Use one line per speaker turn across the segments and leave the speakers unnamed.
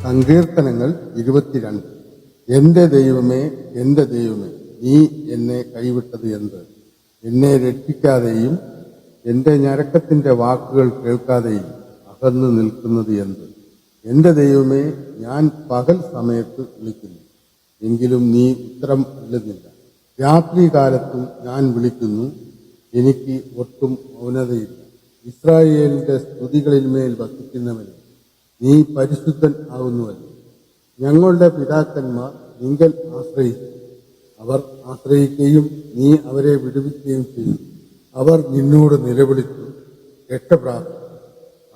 സങ്കീർത്തനങ്ങൾ 22. എന്റെ ദൈവമേ, എന്റെ ദൈവമേ, നീ എന്നെ കൈവിട്ടത് എന്ത്? എന്നെ രക്ഷിക്കാതെയും എന്റെ ഞരക്കത്തിന്റെ വാക്കുകൾ കേൾക്കാതെയും അകന്നു നിൽക്കുന്നത് എന്ത്? എന്റെ ദൈവമേ, ഞാൻ പകൽ സമയത്ത് വിളിക്കുന്നു, എങ്കിലും നീ ഉത്തരം നൽകുന്നില്ല. രാത്രികാലത്തും ഞാൻ വിളിക്കുന്നു, എനിക്ക് ഒട്ടും മൗനതയില്ല. ഇസ്രായേലിന്റെ സ്തുതികളിന്മേൽ വസിക്കുന്നവനെ, നീ പരിശുദ്ധൻ ആകുന്നുവല്ലോ. ഞങ്ങളുടെ പിതാക്കന്മാർ നിങ്കൽ ആശ്രയിച്ചു, അവർ ആശ്രയിക്കുകയും നീ അവരെ വിടുവിക്കുകയും ചെയ്തു. അവർ നിന്നോട് നിലവിളിച്ചു, രക്ഷപ്രാപിച്ചു.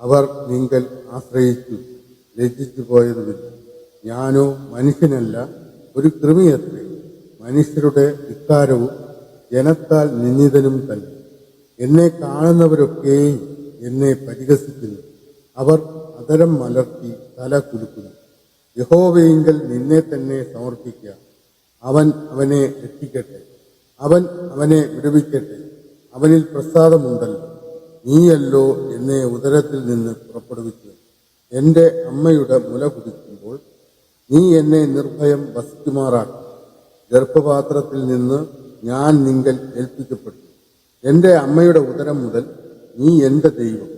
അവർ നിങ്കൽ ആശ്രയിച്ചു, ലജ്ജിച്ചു പോയതുമില്ല. ഞാനോ മനുഷ്യനല്ല, ഒരു കൃമിയത്രേ, മനുഷ്യരുടെ ധിക്കാരവും ജനത്താൽ നിന്ദിതനും തന്നെ. എന്നെ കാണുന്നവരൊക്കെയും എന്നെ പരിഹസിക്കുന്നു. അവർ അധരം മലർത്തി തല കുലുക്കുന്നു. യഹോവയിങ്കൽ നിന്നെ തന്നെ സമർപ്പിക്കുക. അവൻ അവനെ രക്ഷിക്കട്ടെ, അവൻ അവനെ വിടുവിക്കട്ടെ. അവനിൽ പ്രസാദമുണ്ടല്ലോ. നീയല്ലോ എന്നെ ഉദരത്തിൽ നിന്ന് പുറപ്പെടുവിച്ചത്. എന്റെ അമ്മയുടെ മുല കുടിക്കുമ്പോൾ നീ എന്നെ നിർഭയം വസിക്കുമാറാക്കി. ഗർഭപാത്രത്തിൽ നിന്ന് ഞാൻ നിങ്കൽ ഏൽപ്പിക്കപ്പെട്ടു. എന്റെ അമ്മയുടെ ഉദരം മുതൽ നീ എന്റെ ദൈവം.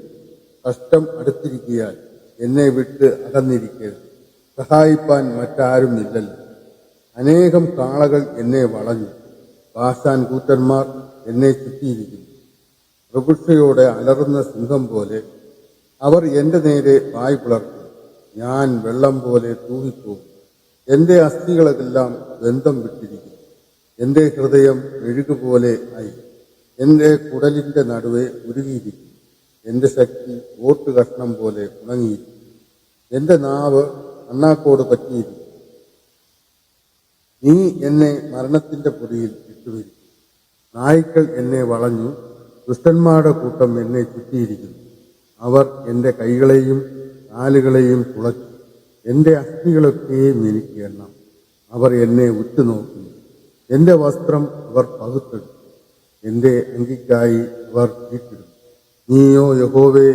കഷ്ടം അടുത്തിരിക്കിയാൽ എന്നെ വിട്ട് അകന്നിരിക്കരുത്. സഹായിപ്പാൻ മറ്റാരും ഇല്ലല്ലോ. അനേകം കാളകൾ എന്നെ വളഞ്ഞു, ബാശാൻ കൂറ്റന്മാർ എന്നെ ചുറ്റിയിരിക്കുന്നു. പ്രഭുക്ഷയോടെ അലറുന്ന സിംഹം പോലെ അവർ എന്റെ നേരെ വായ് പിളർത്തും. ഞാൻ വെള്ളം പോലെ തൂങ്ങിപ്പോകും. എന്റെ അസ്ഥികളെല്ലാം ബന്ധം വിട്ടിരിക്കുന്നു. എന്റെ ഹൃദയം മെഴുകുപോലെ ആയി. എന്റെ കുടലിന്റെ നടുവെ ഉരുകിയിരിക്കുന്നു. എന്റെ ശക്തി ഓട്ട് കഷ്ണം പോലെ ഉണങ്ങിയിരിക്കും. എന്റെ നാവ് അണ്ണാക്കോട് പറ്റിയിരിക്കും. നീ എന്നെ മരണത്തിന്റെ പൊടിയിൽ ഇട്ടുവിരിക്കും. നായ്ക്കൾ എന്നെ വളഞ്ഞു, ദുഷ്ടന്മാരുടെ കൂട്ടം എന്നെ ചുറ്റിയിരിക്കുന്നു. അവർ എന്റെ കൈകളെയും കാലുകളെയും തുളച്ചു. എന്റെ അസ്ഥികളൊക്കെയും എനിക്ക് എണ്ണാം. അവർ എന്നെ ഉറ്റുനോക്കുന്നു. എന്റെ വസ്ത്രം അവർ പകുത്തെടുത്തു. എന്റെ അങ്കിക്കായി അവർ ചീട്ടിടും. നീയോ യഹോവേ,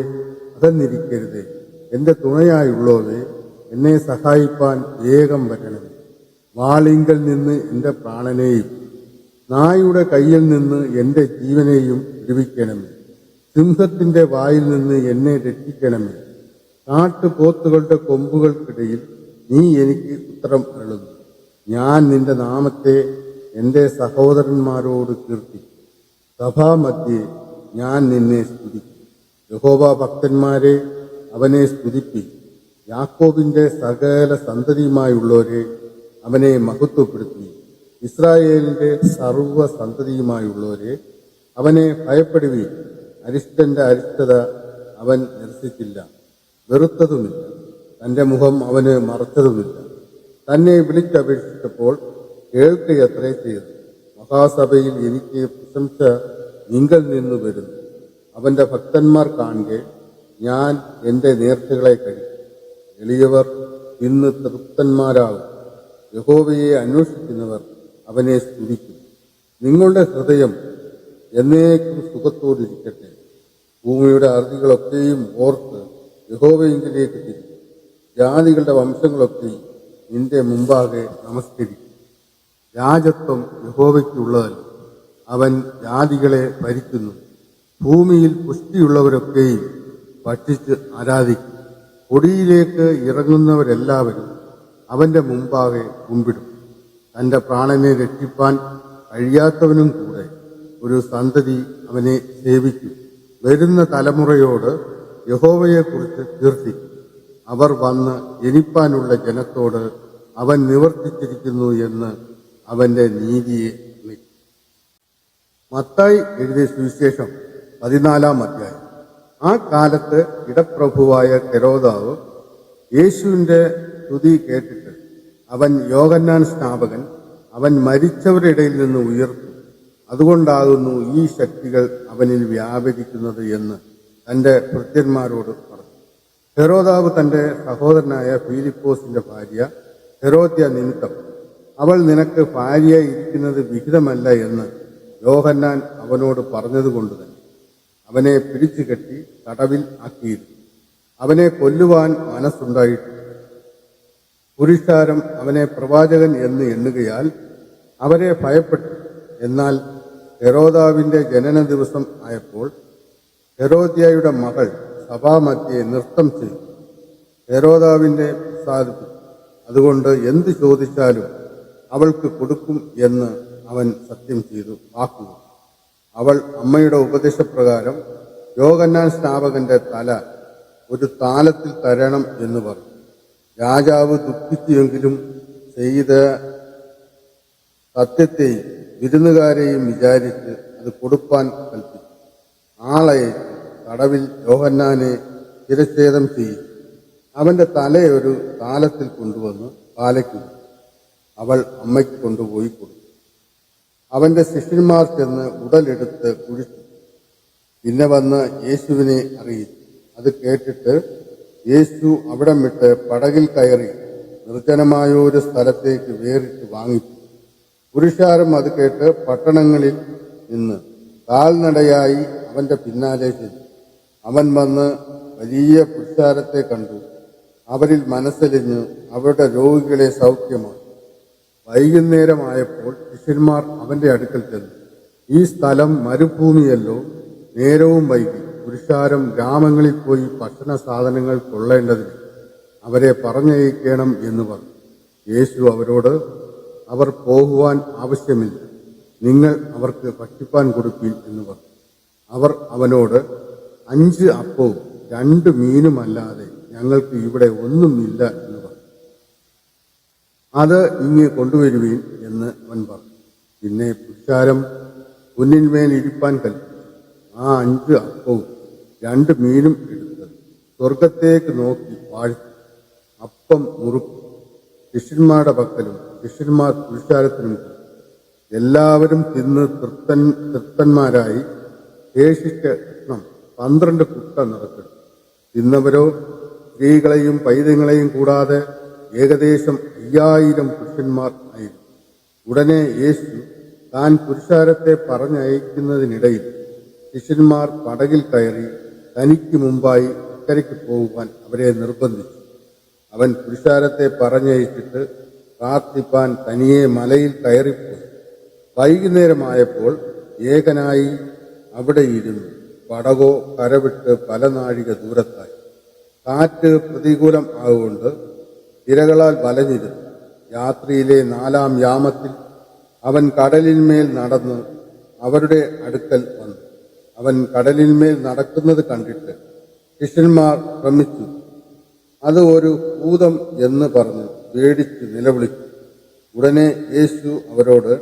അകന്നിരിക്കരുതേ. എന്റെ തുണയായുള്ളവേ, എന്നെ സഹായിപ്പാൻ വേഗം വരണമേ. വാളിങ്കൽ നിന്ന് എന്റെ പ്രാണനെയും നായുടെ കയ്യിൽ നിന്ന് എന്റെ ജീവനെയും വിടുവിക്കണമേ. സിംഹത്തിന്റെ വായിൽ നിന്ന് എന്നെ രക്ഷിക്കണമേ. കാട്ടുപോത്തുകളുടെ കൊമ്പുകൾക്കിടയിൽ നീ എനിക്ക് ഉത്തരം അരുളുന്നു. ഞാൻ നിന്റെ നാമത്തെ എന്റെ സഹോദരന്മാരോട് കീർത്തിക്കും. സഭാമധ്യേ ഞാൻ നിന്നെ സ്തുതിക്കും. യഹോവ ഭക്തന്മാരെ, അവനെ സ്തുതിപ്പിക്കും. യാക്കോബിന്റെ സകല സന്തതിയുമായുള്ളവരെ, അവനെ മഹത്വപ്പെടുത്തി. ഇസ്രായേലിന്റെ സർവ്വ സന്തതിയുമായുള്ളവരെ, അവനെ ഭയപ്പെടുവീൻ. അരിഷ്ടന്റെ അരിഷ്ടത അവൻ നിരസിച്ചില്ല, വെറുത്തതുമില്ല. തന്റെ മുഖം അവന് മറച്ചതുമില്ല. തന്നെ വിളിച്ചപേക്ഷിച്ചപ്പോൾ കേൾക്കുകയത്രേ ചെയ്തു. മഹാസഭയിൽ എനിക്ക് പ്രശംസ നിങ്കൽ നിന്ന് വരുന്നു. അവന്റെ ഭക്തന്മാർ കാണുകെ ഞാൻ എന്റെ നേർച്ചകളെ കഴിക്കും. എളിയവർ ഇന്ന് തൃപ്തന്മാരാകും. യഹോവയെ അന്വേഷിക്കുന്നവർ അവനെ സ്തുതിക്കും. നിങ്ങളുടെ ഹൃദയം എന്നേക്കും സുഖത്തോടിരിക്കട്ടെ. ഭൂമിയുടെ അറുതികളൊക്കെയും ഓർത്ത് യഹോവയെങ്കിലേക്ക് തിരിക്കും. ജാതികളുടെ വംശങ്ങളൊക്കെയും നിന്റെ മുമ്പാകെ നമസ്കരിക്കും. രാജത്വം യഹോവയ്ക്കുള്ളതല്ല, അവൻ ജാതികളെ ഭരിക്കുന്നു. ഭൂമിയിൽ പുഷ്ടിയുള്ളവരൊക്കെയും ഭക്ഷിച്ച് ആരാധിക്കും. പൊടിയിലേക്ക് ഇറങ്ങുന്നവരെല്ലാവരും അവന്റെ മുമ്പാകെ കുമ്പിടും. തന്റെ പ്രാണനെ രക്ഷിപ്പാൻ കഴിയാത്തവനും കൂടെ ഒരു സന്തതി അവനെ സേവിക്കും. വരുന്ന തലമുറയോട് യഹോവയെക്കുറിച്ച് കീർത്തിക്കും. അവർ വന്ന് ജനിപ്പാനുള്ള ജനത്തോട് അവൻ നിവർത്തിച്ചിരിക്കുന്നു എന്ന് അവന്റെ നീതിയെ വിളിക്കും. മത്തായി എഴുതിയ സുവിശേഷം 14-ാം അധ്യായം. ആ കാലത്ത് ഇടപ്രഭുവായ ഹെരോദാവ് യേശുവിന്റെ സ്തുതി കേട്ടിട്ട്, അവൻ യോഹന്നാൻ സ്നാപകൻ, അവൻ മരിച്ചവരുടെ ഇടയിൽ നിന്ന് ഉയർത്തും, അതുകൊണ്ടാകുന്നു ഈ ശക്തികൾ അവനിൽ വ്യാപരിക്കുന്നത് എന്ന് തന്റെ ഭൃത്യന്മാരോട് പറഞ്ഞു. ഹെരോദാവ് തന്റെ സഹോദരനായ ഫിലിപ്പോസിന്റെ ഭാര്യ ഹെരോദ്യ നിമിത്തം, അവൾ നിനക്ക് ഭാര്യയായി ഇരിക്കുന്നത് വിഹിതമല്ല എന്ന് യോഹന്നാൻ അവനോട് പറഞ്ഞതുകൊണ്ട് തന്നെ അവനെ പിടിച്ചുകെട്ടി തടവിൽ ആക്കിയിരുന്നു. അവനെ കൊല്ലുവാൻ മനസ്സുണ്ടായിട്ട് പുരുഷാരം അവനെ പ്രവാചകൻ എന്ന് എണ്ണുകയാൽ അവരെ ഭയപ്പെട്ടു. എന്നാൽ ഹെരോദാവിന്റെ ജനന ദിവസം ആയപ്പോൾ ഹെരോദ്യയുടെ മകൾ സഭാമധ്യേ നൃത്തം ചെയ്തു ഹെരോദാവിന്റെ പ്രസാദിപ്പിച്ചു. അതുകൊണ്ട് എന്ത് ചോദിച്ചാലും അവൾക്ക് കൊടുക്കും എന്ന് അവൻ സത്യം ചെയ്തു വാക്കുക. അവൾ അമ്മയുടെ ഉപദേശപ്രകാരം യോഹന്നാൻ സ്നാപകന്റെ തല ഒരു താലത്തിൽ തരണം എന്ന് പറഞ്ഞു. രാജാവ് ദുഃഖിച്ചുവെങ്കിലും ചെയ്ത സത്യത്തെയും വിരുന്നുകാരെയും വിചാരിച്ച് അത് കൊടുപ്പാൻ കൽപ്പിച്ചു. ആളയച്ച് തടവിൽ യോഹന്നാനെ ശിരച്ഛേദം ചെയ്യും. അവന്റെ തലയൊരു താലത്തിൽ കൊണ്ടുവന്ന് പാലയ്ക്ക് അവൾ അമ്മയ്ക്ക് കൊണ്ടുപോയി കൊടുത്തു. അവന്റെ ശിഷ്യന്മാർ ചെന്ന് ഉടലെടുത്ത് കുഴിച്ചു. പിന്നെ വന്ന് യേശുവിനെ അറിയിച്ചു. അത് കേട്ടിട്ട് യേശു അവിടം വിട്ട് പടകിൽ കയറി നിർജ്ജനമായ ഒരു സ്ഥലത്തേക്ക് വേറിട്ട് വാങ്ങിച്ചു. പുരുഷാരം അത് കേട്ട് പട്ടണങ്ങളിൽ നിന്ന് കാൽനടയായി അവന്റെ പിന്നാലെ ചെന്നു. അവൻ വന്ന് വലിയ പുരുഷാരത്തെ കണ്ടു. അവരിൽ മനസ്സലിഞ്ഞ് അവരുടെ രോഗികളെ സൗഖ്യമാക്കി. വൈകുന്നേരമായപ്പോൾ ശിഷ്യന്മാർ അവന്റെ അടുക്കൽ ചെന്നു. ഈ സ്ഥലം മരുഭൂമിയല്ലോ, നേരവും വൈകി. പുരുഷാരം ഗ്രാമങ്ങളിൽ പോയി ഭക്ഷണ സാധനങ്ങൾ കൊള്ളേണ്ടതിന് അവരെ പറഞ്ഞയക്കണം എന്ന് പറഞ്ഞു. യേശു അവരോട്, അവർ പോകുവാൻ ആവശ്യമില്ല, നിങ്ങൾ അവർക്ക് ഭക്ഷിപ്പാൻ കൊടുപ്പീൻ എന്ന് പറഞ്ഞു. അവർ അവനോട്, 5 അപ്പവും 2 മീനുമല്ലാതെ ഞങ്ങൾക്ക് ഇവിടെ ഒന്നുമില്ല എന്ന് പറഞ്ഞു. അത് ഇങ്ങ് കൊണ്ടുവരുവീൻ എന്ന് അവൻ പറഞ്ഞു. പിന്നെ പുരുഷാരം കുന്നിന്മേൽ ഇരിപ്പാൻ കൽപ്പിച്ചു. ആ 5 അപ്പവും 2 മീനും എടുത്ത് സ്വർഗത്തേക്ക് നോക്കി വാഴ്ത്തി അപ്പം മുറുക്കി ശിഷ്യന്മാരുടെ പക്കലും ശിഷ്യന്മാർ പുരുഷാരത്തിനും കൊടുത്തു. എല്ലാവരും തിന്ന് തൃപ്തന്മാരായി. ശേഷിച്ച കഷ്ണം 12 കുട്ട നിറച്ചെടുത്തു. തിന്നവരോ സ്ത്രീകളെയും പൈതങ്ങളെയും കൂടാതെ ഏകദേശം 5000 പുരുഷന്മാർ ആയിരുന്നു. ഉടനെ യേശു താൻ പുരുഷാരത്തെ പറഞ്ഞയക്കുന്നതിനിടയിൽ ശിഷ്യന്മാർ പടകിൽ കയറി തനിക്ക് മുമ്പായി അക്കരയ്ക്ക് പോകുവാൻ അവരെ നിർബന്ധിച്ചു. അവൻ പുരുഷാരത്തെ പറഞ്ഞയച്ചിട്ട് പ്രാർത്ഥിപ്പാൻ തനിയെ മലയിൽ കയറിപ്പോയി. വൈകുന്നേരമായപ്പോൾ ഏകനായി അവിടെ ഇരുന്നു. പടകോ കരവിട്ട് പല നാഴിക ദൂരത്തായി. കാറ്റ് പ്രതികൂലം ആകൊണ്ട് തിരകളാൽ വലഞ്ഞിരുന്നു. രാത്രിയിലെ 4-ാം യാമത്തിൽ അവൻ കടലിന്മേൽ നടന്ന് അവരുടെ അടുക്കൽ വന്നു. അവൻ കടലിന്മേൽ നടക്കുന്നത് കണ്ടിട്ട് ശിഷ്യന്മാർ ഭ്രമിച്ചു. അത് ഒരു ഭൂതം എന്ന് പറഞ്ഞ് പേടിച്ച് നിലവിളിച്ചു. ഉടനെ യേശു അവരോട്,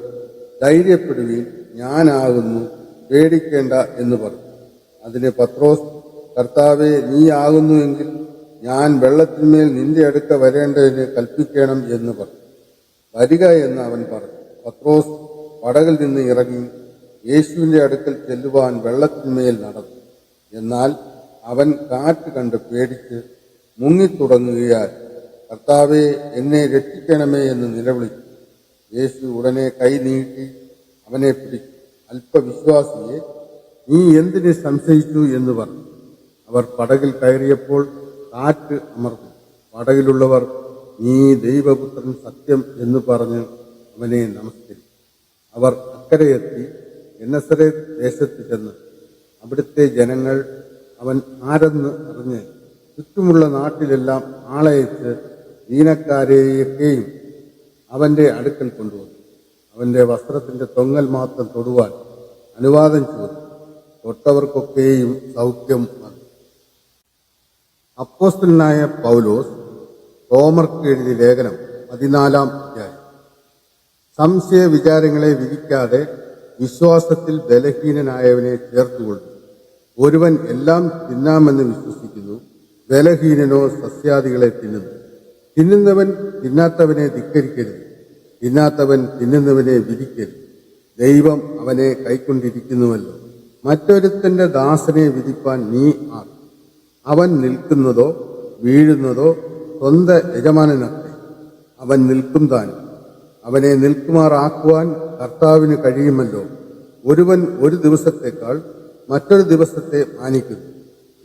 ധൈര്യപ്പെടുവീൻ, ഞാനാകുന്നു, പേടിക്കേണ്ട എന്ന് പറഞ്ഞു. അതിന് പത്രോസ്, കർത്താവേ, നീ ആകുന്നുവെങ്കിൽ ഞാൻ വെള്ളത്തിന്മേൽ നിന്റെ അടുക്ക വരേണ്ടതിന് കൽപ്പിക്കണം എന്ന് പറഞ്ഞു. വരിക എന്ന് അവൻ പറഞ്ഞു. പത്രോസ് പടകിൽ നിന്ന് ഇറങ്ങി യേശുവിന്റെ അടുക്കൽ ചെല്ലുവാൻ വെള്ളത്തിന്മേൽ നടന്നു. എന്നാൽ അവൻ കാറ്റ് കണ്ട് പേടിച്ച് മുങ്ങിത്തുടങ്ങുകയാൽ, കർത്താവേ, എന്നെ രക്ഷിക്കണമേ എന്ന് നിലവിളിച്ചു. യേശു ഉടനെ കൈ നീട്ടി അവനെ പിടിച്ചു. അല്പവിശ്വാസിയെ, നീ എന്തിന് സംശയിച്ചു എന്ന് പറഞ്ഞു. അവർ പടകിൽ കയറിയപ്പോൾ കാറ്റ് അമർന്നു. പടകിലുള്ളവർ, നീ ദൈവപുത്രൻ സത്യം എന്ന് പറഞ്ഞ് അവനെ നമസ്കരിച്ചു. അവർ അക്കരയെത്തി ഗെന്നസറേത്ത് ദേശത്ത് ചെന്ന് അവിടുത്തെ ജനങ്ങൾ അവൻ ആരെന്ന് അറിഞ്ഞ് ചുറ്റുമുള്ള നാട്ടിലെല്ലാം ആളയച്ച് ദീനക്കാരെയൊക്കെയും അവന്റെ അടുക്കൽ കൊണ്ടുവന്നു. അവന്റെ വസ്ത്രത്തിന്റെ തൊങ്ങൽ മാത്രം തൊടുവാൻ അനുവാദം ചോദിച്ചു. തൊട്ടവർക്കൊക്കെയും സൗഖ്യം വന്നു. അപ്പോസ്തലനായ പൗലോസ് റോമർക്ക് എഴുതിയ ലേഖനം 14-ാം അധ്യായം. സംശയ വിചാരങ്ങളെ വിധിക്കാതെ വിശ്വാസത്തിൽ ബലഹീനനായവനെ ചേർത്തുകൊള്ളു. ഒരുവൻ എല്ലാം തിന്നാമെന്ന് വിശ്വസിക്കുന്നു, ബലഹീനനോ സസ്യാദികളെ തിന്നുന്നു. തിന്നുന്നവൻ തിന്നാത്തവനെ ധിക്കരിക്കരുത്, തിന്നാത്തവൻ തിന്നുന്നവനെ വിധിക്കരുത്. ദൈവം അവനെ കൈക്കൊണ്ടിരിക്കുന്നുവല്ലോ. മറ്റൊരുത്തന്റെ ദാസനെ വിധിപ്പാൻ നീ ആർ? അവൻ നിൽക്കുന്നതോ വീഴുന്നതോ സ്വന്തം യജമാനനത്രേ. അവൻ നിൽക്കും താനും. അവനെ നിൽക്കുമാറാക്കുവാൻ കർത്താവിന് കഴിയുമല്ലോ. ഒരുവൻ ഒരു ദിവസത്തേക്കാൾ മറ്റൊരു ദിവസത്തെ മാനിക്കുന്നു,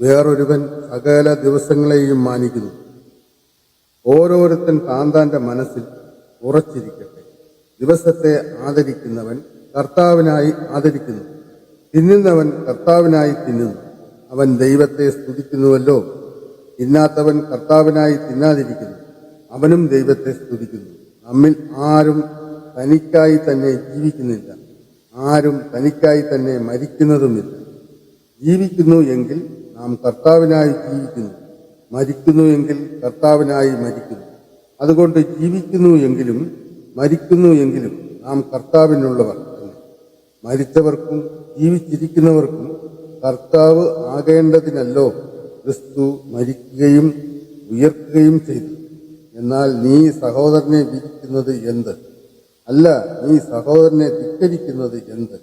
വേറൊരുവൻ സകല ദിവസങ്ങളെയും മാനിക്കുന്നു. ഓരോരുത്തൻ താന്താന്റെ മനസ്സിൽ ഉറച്ചിരിക്കട്ടെ. ദിവസത്തെ ആദരിക്കുന്നവൻ കർത്താവിനായി ആദരിക്കുന്നു, തിന്നുന്നവൻ കർത്താവിനായി തിന്നുന്നു. അവൻ ദൈവത്തെ സ്തുതിക്കുന്നുവല്ലോ. തിന്നാത്തവൻ കർത്താവിനായി തിന്നാതിരിക്കുന്നു, അവനും ദൈവത്തെ സ്തുതിക്കുന്നു. നമ്മിൽ ആരും തനിക്കായി തന്നെ ജീവിക്കുന്നില്ല, ആരും തനിക്കായി തന്നെ മരിക്കുന്നതുമില്ല. ജീവിക്കുന്നു എങ്കിൽ നാം കർത്താവിനായി ജീവിക്കുന്നു, മരിക്കുന്നു എങ്കിൽ കർത്താവിനായി മരിക്കുന്നു. അതുകൊണ്ട് ജീവിക്കുന്നു എങ്കിലും മരിക്കുന്നു എങ്കിലും നാം കർത്താവിനുള്ളവർ തന്നെ. മരിച്ചവർക്കും ജീവിച്ചിരിക്കുന്നവർക്കും കർത്താവ് ആകേണ്ടതിനല്ലോ ക്രിസ്തു മരിക്കുകയും ഉയർക്കുകയും ചെയ്തു. എന്നാൽ നീ സഹോദരനെ വിധിക്കുന്നത് എന്ത്? അല്ല, നീ സഹോദരനെ ധിക്കരിക്കുന്നത് എന്ത്?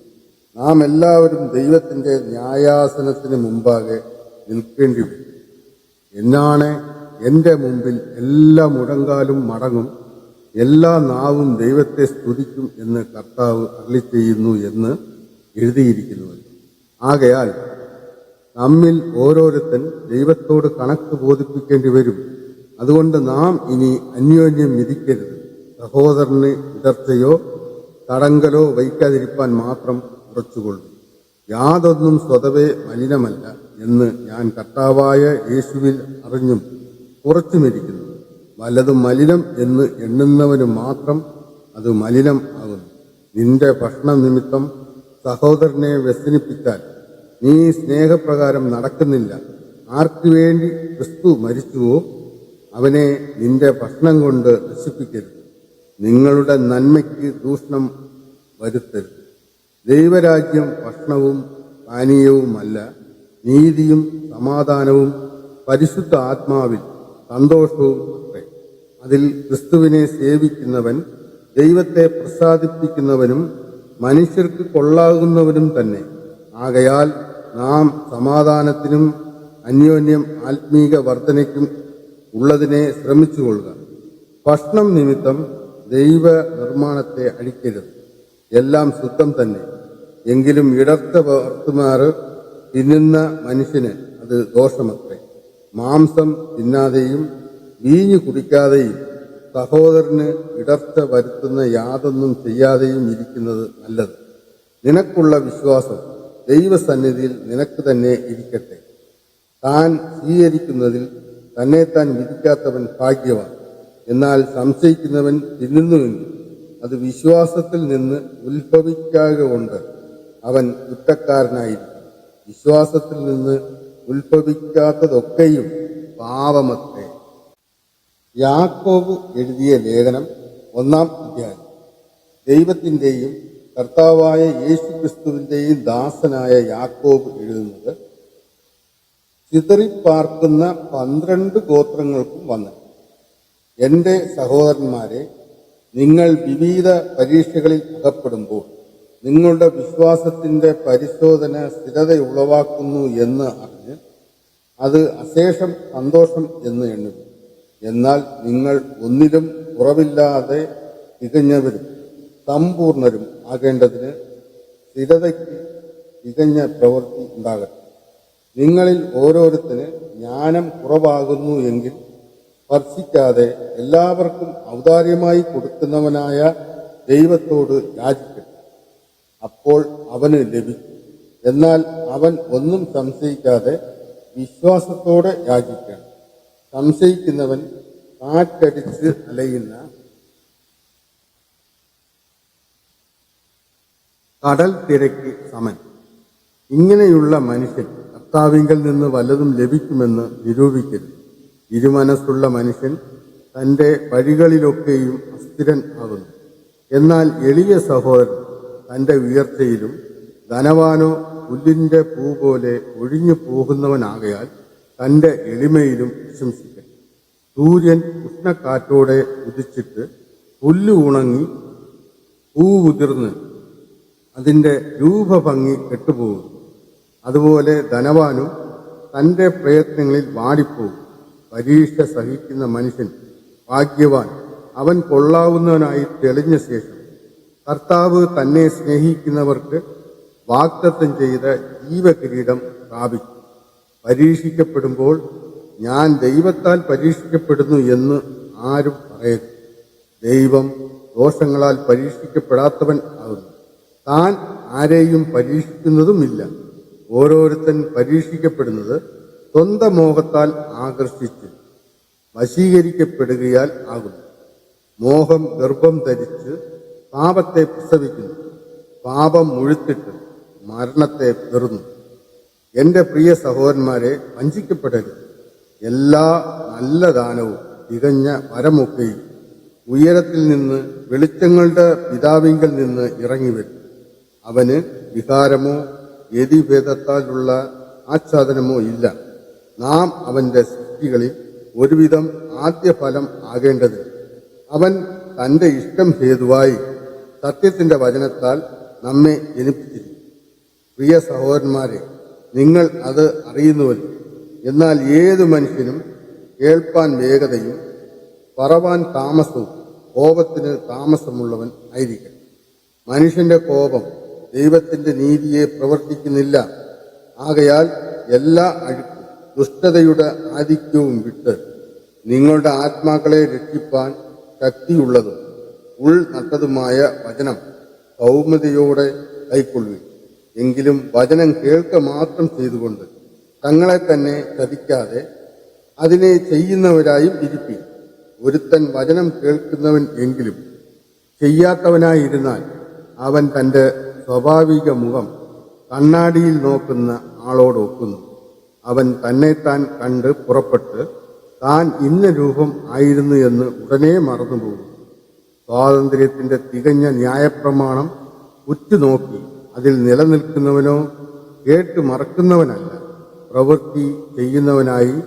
നാം എല്ലാവരും ദൈവത്തിന്റെ ന്യായാസനത്തിന് മുമ്പാകെ നിൽക്കേണ്ടി വരും. എന്നാണ് എന്റെ മുമ്പിൽ എല്ലാ മുഴങ്കാലും മടങ്ങും, എല്ലാ നാവും ദൈവത്തെ സ്തുതിക്കും എന്ന് കർത്താവ് അരുളിച്ചെയ്യുന്നു എന്ന് എഴുതിയിരിക്കുന്നുവല്ലോ. ആകയാൽ നമ്മിൽ ഓരോരുത്തൻ ദൈവത്തോട് കണക്ക് ബോധിപ്പിക്കേണ്ടി വരും. അതുകൊണ്ട് നാം ഇനി അന്യോന്യം വിധിക്കരുത്. സഹോദരന് ഇടർച്ചയോ തടങ്കലോ വയ്ക്കാതിരിപ്പാൻ മാത്രം ഉറച്ചുകൊള്ളും. യാതൊന്നും സ്വതവേ മലിനമല്ല എന്ന് ഞാൻ കർത്താവായ യേശുവിൽ അറിഞ്ഞും ഉറച്ചുമിരിക്കുന്നു. വല്ലതും മലിനം എന്ന് എണ്ണുന്നവന് മാത്രം അത് മലിനം ആകുന്നു. നിന്റെ ഭക്ഷണ നിമിത്തം സഹോദരനെ വ്യസനിപ്പിച്ചാൽ നീ സ്നേഹപ്രകാരം നടക്കുന്നില്ല. ആർക്കു വേണ്ടി ക്രിസ്തു മരിച്ചുവോ അവനെ നിന്റെ ഭക്ഷണം കൊണ്ട് നശിപ്പിക്കരുത്. നിങ്ങളുടെ നന്മയ്ക്ക് ദൂഷണം വരുത്തരുത്. ദൈവരാജ്യം ഭക്ഷണവും പാനീയവുമല്ല, നീതിയും സമാധാനവും പരിശുദ്ധ ആത്മാവിൽ സന്തോഷവും അത്രേ. അതിൽ ക്രിസ്തുവിനെ സേവിക്കുന്നവൻ ദൈവത്തെ പ്രസാദിപ്പിക്കുന്നവനും മനുഷ്യർക്ക് കൊള്ളാകുന്നവനും തന്നെ. ആകയാൽ നാം സമാധാനത്തിനും അന്യോന്യം ആത്മീക വർധനയ്ക്കും ഉള്ളതിനെ ശ്രമിച്ചുകൊള്ളുക. ഭക്ഷണം നിമിത്തം ദൈവ നിർമ്മാണത്തെ അഴിക്കരുത്. എല്ലാം ശുദ്ധം തന്നെ. എങ്കിലും ഇടർച്ച വർത്തുമാറ് തിന്നുന്ന മനുഷ്യന് അത് ദോഷമത്രേ. മാംസം തിന്നാതെയും വീഞ്ഞു കുടിക്കാതെയും സഹോദരന് ഇടർച്ച വരുത്തുന്ന യാതൊന്നും ചെയ്യാതെയും ഇരിക്കുന്നത് നല്ലത്. നിനക്കുള്ള വിശ്വാസം ദൈവസന്നിധിയിൽ നിനക്ക് തന്നെ ഇരിക്കട്ടെ. താൻ സ്വീകരിക്കുന്നതിൽ തന്നെത്താൻ വിധിക്കാത്തവൻ ഭാഗ്യവാൻ. എന്നാൽ സംശയിക്കുന്നവൻ തിന്നുന്നുവെങ്കിൽ അത് വിശ്വാസത്തിൽ നിന്ന് ഉത്ഭവിക്കാകൊണ്ട് അവൻ കുറ്റക്കാരനായിരിക്കും. വിശ്വാസത്തിൽ നിന്ന് ഉത്ഭവിക്കാത്തതൊക്കെയും പാപമത്രേ. യാക്കോബ് എഴുതിയ ലേഖനം 1-ാം അധ്യായം. ദൈവത്തിന്റെയും കർത്താവായ യേശുക്രിസ്തുവിന്റെയും ദാസനായ യാക്കോബ് എഴുതുന്നത്, ചിതറിപ്പാർക്കുന്ന 12 ഗോത്രങ്ങൾക്കും വന്ന്, എന്റെ സഹോദരന്മാരെ, നിങ്ങൾ വിവിധ പരീക്ഷകളിൽ അകപ്പെടുമ്പോൾ നിങ്ങളുടെ വിശ്വാസത്തിന്റെ പരിശോധന സ്ഥിരതയുളവാക്കുന്നു എന്ന് അറിഞ്ഞ് അത് അശേഷം സന്തോഷം എന്ന് എണ്ണുക. എന്നാൽ നിങ്ങൾ ഒന്നിലും കുറവില്ലാതെ തികഞ്ഞവരും സമ്പൂർണരും ആകേണ്ടതിന് സ്ഥിരതയ്ക്ക് തികഞ്ഞ പ്രവൃത്തി ഉണ്ടാകട്ടെ. നിങ്ങളിൽ ഓരോരുത്തന് ജ്ഞാനം കുറവാകുന്നു എങ്കിൽ സ്പർശിക്കാതെ എല്ലാവർക്കും ഔദാര്യമായി കൊടുക്കുന്നവനായ ദൈവത്തോട് യാചിക്കട്ടെ. അപ്പോൾ അവന് ലഭിക്കും. എന്നാൽ അവൻ ഒന്നും സംശയിക്കാതെ വിശ്വാസത്തോടെ യാചിക്കണം. സംശയിക്കുന്നവൻ കാറ്റടിച്ച് അലയുന്ന കടൽ തിരക്ക് സമൻ. ഇങ്ങനെയുള്ള മനുഷ്യൻ കർത്താവിങ്കൽ നിന്ന് വല്ലതും ലഭിക്കുമെന്ന് നിരൂപിക്കരുത്. ഇരുമനസ്സുള്ള മനുഷ്യൻ തന്റെ വഴികളിലൊക്കെയും അസ്ഥിരൻ ആകുന്നു. എന്നാൽ എളിയ സഹോദരൻ തന്റെ ഉയർച്ചയിലും ധനവാനോ പുല്ലിന്റെ പൂ പോലെ ഒഴിഞ്ഞു പോകുന്നവനാകയാൽ തന്റെ എളിമയിലും പ്രശംസിക്കട്ടെ. സൂര്യൻ ഉഷ്ണക്കാറ്റോടെ ഉദിച്ചിട്ട് പുല്ല് ഉണങ്ങി പൂ ഉതിർന്ന് അതിന്റെ രൂപഭംഗി കെട്ടുപോകുന്നു. അതുപോലെ ധനവാനും തന്റെ പ്രയത്നങ്ങളിൽ വാടിപ്പോകും. പരീക്ഷ സഹിക്കുന്ന മനുഷ്യൻ ഭാഗ്യവാൻ. അവൻ കൊള്ളാവുന്നവനായി തെളിഞ്ഞ ശേഷം കർത്താവ് തന്നെ സ്നേഹിക്കുന്നവർക്ക് വാഗ്ദത്തം ചെയ്ത ജീവകിരീടം പ്രാപിക്കും. പരീക്ഷിക്കപ്പെടുമ്പോൾ ഞാൻ ദൈവത്താൽ പരീക്ഷിക്കപ്പെടുന്നു എന്ന് ആരും പറയരുത്. ദൈവം ദോഷങ്ങളാൽ പരീക്ഷിക്കപ്പെടാത്തവൻ ആകുന്നു. താൻ ആരെയും പരീക്ഷിക്കുന്നതുമില്ല. ഓരോരുത്തൻ പരീക്ഷിക്കപ്പെടുന്നത് സ്വന്തം മോഹത്താൽ ആകർഷിച്ച് വശീകരിക്കപ്പെടുകയാൽ ആകുന്നു. മോഹം ഗർഭം ധരിച്ച് പാപത്തെ പ്രസവിക്കുന്നു. പാപം മുഴുത്തിട്ട് മരണത്തെ പെറുന്നു. എന്റെ പ്രിയ സഹോദരന്മാരെ, വഞ്ചിക്കപ്പെടരുത്. എല്ലാ നല്ല ദാനവും തികഞ്ഞ വരമൊക്കെയും ഉയരത്തിൽ നിന്ന് വെളിച്ചങ്ങളുടെ പിതാവിങ്കൽ നിന്ന് ഇറങ്ങിവരും. അവന് വികാരമോ യതിഭേദത്താലുള്ള ആച്ഛാദനമോ ഇല്ല. നാം അവന്റെ സൃഷ്ടികളിൽ ഒരുവിധം ആദ്യ ഫലം ആകേണ്ടത് അവൻ തന്റെ ഇഷ്ടം ഹേതുവായി സത്യത്തിന്റെ വചനത്താൽ നമ്മെ ജനിപ്പിച്ചിരിക്കും. പ്രിയ സഹോദരന്മാരെ, നിങ്ങൾ അത് അറിയുന്നുവല്ലോ. എന്നാൽ ഏതു മനുഷ്യനും കേൾപ്പാൻ വേഗതയും പറവാൻ താമസവും കോപത്തിന് താമസമുള്ളവൻ ആയിരിക്കണം. മനുഷ്യന്റെ കോപം ദൈവത്തിന്റെ നീതിയെ പ്രവർത്തിക്കുന്നില്ല. ആകയാൽ എല്ലാ അഴുക്കും ദുഷ്ടതയുടെ ആധിക്യവും വിട്ട് നിങ്ങളുടെ ആത്മാക്കളെ രക്ഷിപ്പാൻ ശക്തിയുള്ളതും ഉൾനട്ടതുമായ വചനം സൗമ്യതയോടെ കൈക്കൊള്ളുവിൻ. എങ്കിലും വചനം കേൾക്ക മാത്രം ചെയ്തുകൊണ്ട് തങ്ങളെ തന്നെ ചതിക്കാതെ അതിനെ ചെയ്യുന്നവരായും ഇരിപ്പിൻ. ഒരുത്തൻ വചനം കേൾക്കുന്നവൻ എങ്കിലും ചെയ്യാത്തവനായിരുന്നാൽ അവൻ തന്റെ സ്വാഭാവിക മുഖം കണ്ണാടിയിൽ നോക്കുന്ന ആളോട് ഒക്കുന്നു. അവൻ തന്നെത്താൻ കണ്ട് പുറപ്പെട്ട് താൻ ഇന്ന രൂപം ആയിരുന്നു എന്ന് ഉടനെ മറന്നുപോകും. സ്വാതന്ത്ര്യത്തിന്റെ തികഞ്ഞ ന്യായപ്രമാണം ഉറ്റുനോക്കി അതിൽ നിലനിൽക്കുന്നവനോ കേട്ട് മറക്കുന്നവനല്ല, പ്രവൃത്തി ചെയ്യുന്നവനായി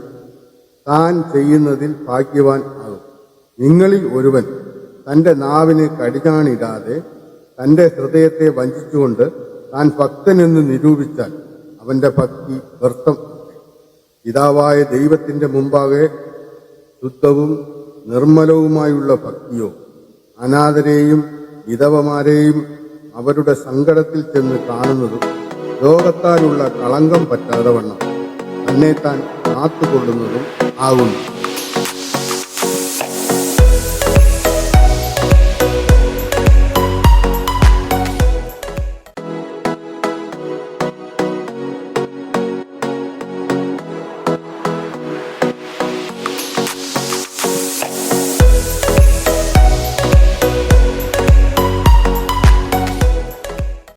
താൻ ചെയ്യുന്നതിൽ ഭാഗ്യവാൻ ആകും. നിങ്ങളിൽ ഒരുവൻ തന്റെ നാവിന് കടിഞ്ഞാണിടാതെ തന്റെ ഹൃദയത്തെ വഞ്ചിച്ചുകൊണ്ട് താൻ ഭക്തനെന്ന് നിരൂപിച്ചാൽ അവന്റെ ഭക്തി വ്യർത്ഥം. പിതാവായ ദൈവത്തിന്റെ മുമ്പാകെ ശുദ്ധവും നിർമ്മലവുമായുള്ള ഭക്തിയോ അനാഥരെയും വിധവമാരെയും അവരുടെ സങ്കടത്തിൽ ചെന്ന് കാണുന്നതും രോഗത്താലുള്ള കളങ്കം പറ്റാതെ വണ്ണം തന്നെത്താൻ കാത്തുകൊള്ളുന്നതും ആകുന്നു.